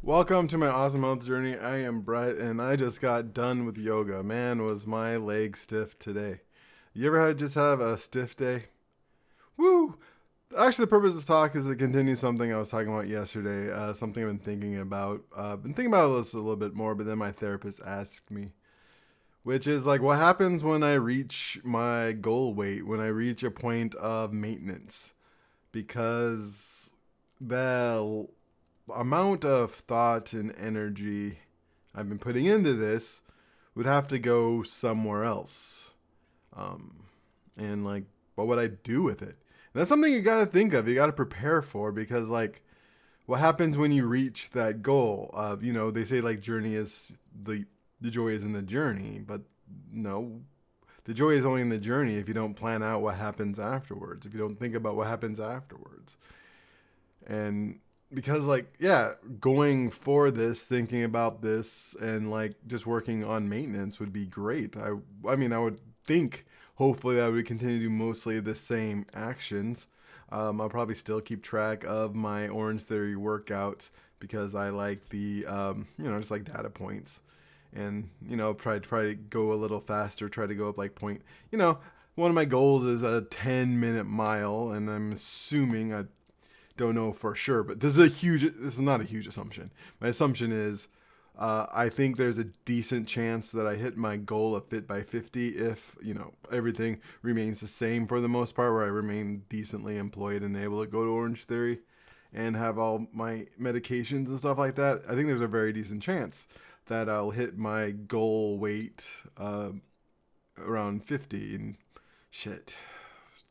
Welcome to my awesome health journey. I am Brett, and I just got done with yoga. Man, was my leg stiff today. You ever had just have a stiff day? Woo! Actually, the purpose of this talk is to continue something I was talking about yesterday. Something I've been thinking about. Been thinking about this a little bit more, but then my therapist asked me, which is like, what happens when I reach my goal weight? When I reach a point of maintenance? Because the amount of thought and energy I've been putting into this would have to go somewhere else. Um, and like, what would I do with it? And that's something you got to think of. You got to prepare for because like, what happens when you reach that goal? They say like journey is the joy is in the journey, but no, the joy is only in the journey if you don't plan out what happens afterwards. If you don't think about what happens afterwards, and because like yeah, going for this, thinking about this, and like just working on maintenance would be great. I would think hopefully I would continue to do mostly the same actions. I'll probably still keep track of my Orange Theory workouts because I like the just like data points, and try to go a little faster, try to go up like point. One of my goals is a 10-minute mile, and I'm assuming I don't know for sure, but this is not a huge assumption. My assumption is I think there's a decent chance that I hit my goal of fit by 50 if, everything remains the same for the most part, where I remain decently employed and able to go to Orange Theory and have all my medications and stuff like that. I think there's a very decent chance that I'll hit my goal weight around 50 and shit.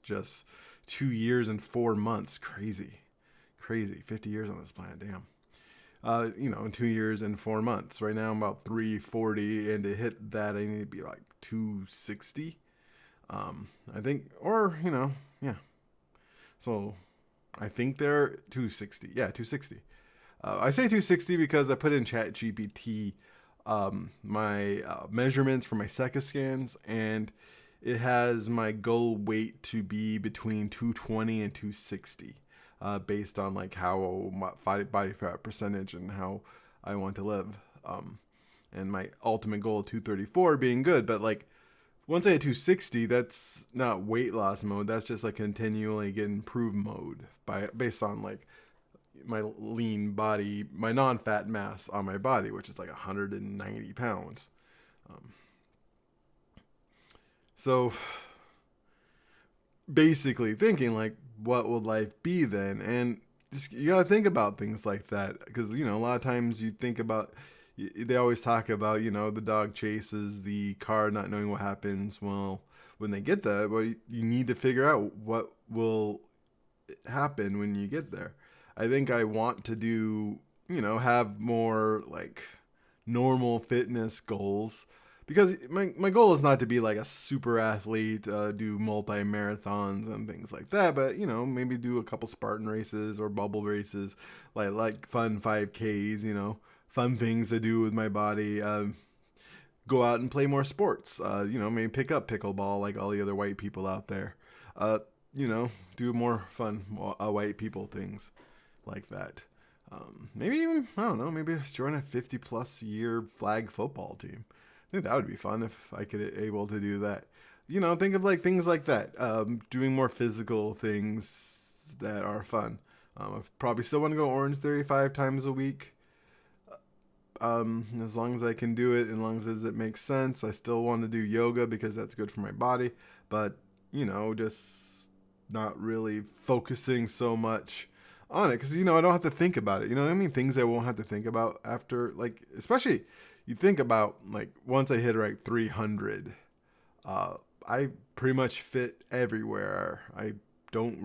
Just 2 years and 4 months. Crazy. 50 years on this planet, damn. In 2 years and 4 months. Right now I'm about 340, and to hit that I need to be like 260. I think, or yeah. So I think they're 260. Yeah, 260. I say 260 because I put in Chat GPT my measurements for my SECA scans, and it has my goal weight to be between 220 and 260. Based on like how my body fat percentage and how I want to live. And my ultimate goal of 234 being good, but like once I hit 260, that's not weight loss mode. That's just like continually get improved mode based on like my lean body, my non-fat mass on my body, which is like 190 pounds. Um, so basically thinking like, what would life be then? And just you gotta think about things like that because a lot of times you think about. They always talk about the dog chases the car, not knowing what happens. Well, when they get there, well, you need to figure out what will happen when you get there. I think I want to do have more like normal fitness goals because my goal is not to be like a super athlete, do multi marathons and things like that, but maybe do a couple Spartan races or bubble races, like fun 5Ks, fun things to do with my body. Go out and play more sports. Maybe pick up pickleball like all the other white people out there. Do more fun white people things like that. Maybe even, I don't know, maybe just join a 50-plus-year flag football team. I think that would be fun if I could able to do that. Think of like things like that. Doing more physical things that are fun. I probably still want to go Orange Theory 5 times a week. As long as I can do it, as long as it makes sense. I still want to do yoga because that's good for my body. But, just not really focusing so much on it because I don't have to think about it. What I mean? Things I won't have to think about after, like, especially you think about like once I hit like 300, I pretty much fit everywhere. I don't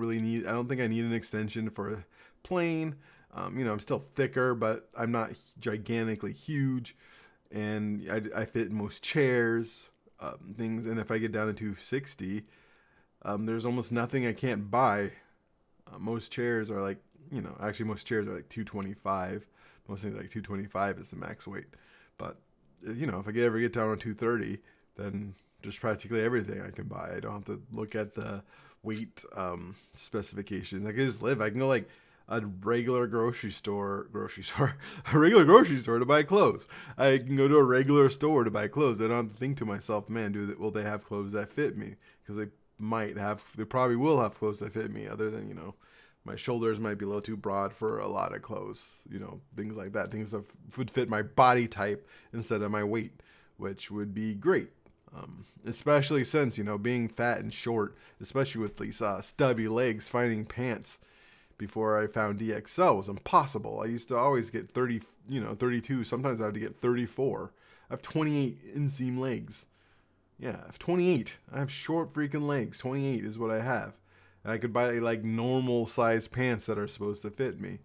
think I need an extension for a plane. I'm still thicker, but I'm not gigantically huge, and I fit in most chairs, things. And if I get down to 260, there's almost nothing I can't buy. Most chairs are like, actually most chairs are like 225. Most things like 225 is the max weight. But if I ever get down to 230, then just practically everything I can buy. I don't have to look at the weight specifications. I can just live. I can go like a regular a regular grocery store to buy clothes. I can go to a regular store to buy clothes. I don't have to think to myself, man, will they have clothes that fit me? Because they probably will have clothes that fit me. Other than my shoulders might be a little too broad for a lot of clothes. Things like that. Things that would fit my body type instead of my weight, which would be great. Especially since being fat and short, especially with these stubby legs, finding pants before I found DXL was impossible. I used to always get 30, 32. Sometimes I had to get 34. I have 28 inseam legs. Yeah, I have 28. I have short freaking legs. 28 is what I have. And I could buy like normal size pants that are supposed to fit me.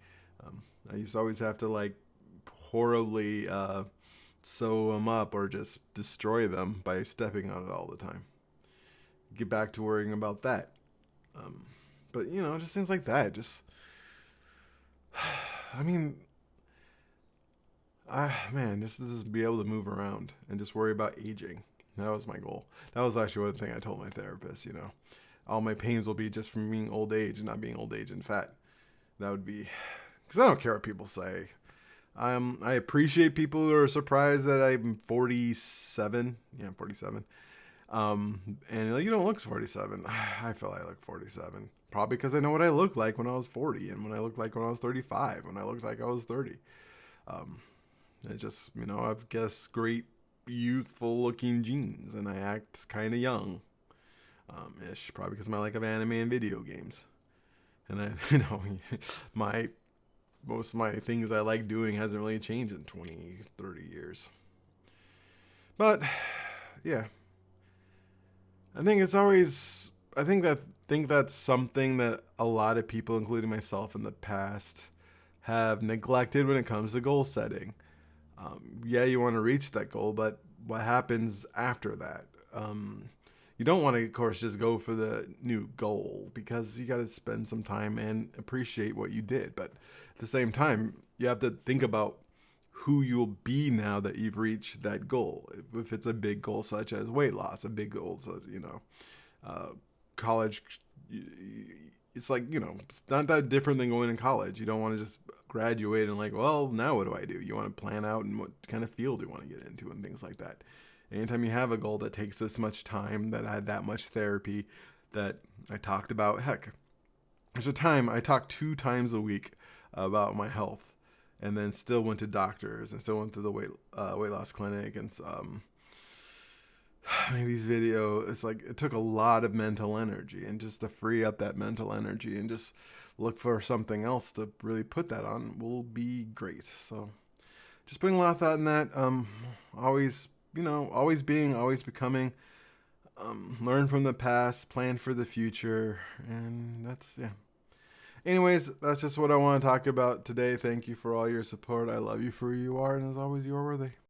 I used to always have to like horribly sew them up or just destroy them by stepping on it all the time. Get back to worrying about that. But just things like that. I mean, just to be able to move around and just worry about aging. That was my goal. That was actually one thing I told my therapist. All my pains will be just from being old age and not being old age and fat. That would be, because I don't care what people say. I appreciate people who are surprised that I'm 47. Yeah, I'm 47. And you don't look 47. I feel I look 47. Probably because I know what I looked like when I was 40 and when I looked like when I was 35, when I looked like I was 30. It's just, I've guessed great youthful looking genes and I act kind of young. Ish, probably because of my like of anime and video games. And I, my most of my things I like doing hasn't really changed in 20, 30 years. But yeah, I think that's something that a lot of people, including myself in the past, have neglected when it comes to goal setting. Yeah, you want to reach that goal, but what happens after that? You don't want to, of course, just go for the new goal because you got to spend some time and appreciate what you did. But at the same time, you have to think about who you'll be now that you've reached that goal. If it's a big goal such as weight loss, a big goal such, college, it's like, it's not that different than going to college. You don't want to just graduate and like, well, now what do I do? You want to plan out and what kind of field you want to get into and things like that. Anytime you have a goal that takes this much time, that I had that much therapy, that I talked about, heck, there's a time I talked 2 times a week about my health, and then still went to doctors and still went to the weight loss clinic and made these videos. It's like it took a lot of mental energy, and just to free up that mental energy and just look for something else to really put that on will be great. So just putting a lot of thought in that. Always always becoming, learn from the past, plan for the future, and that's, yeah. Anyways, that's just what I want to talk about today. Thank you for all your support. I love you for who you are, and as always, you are worthy.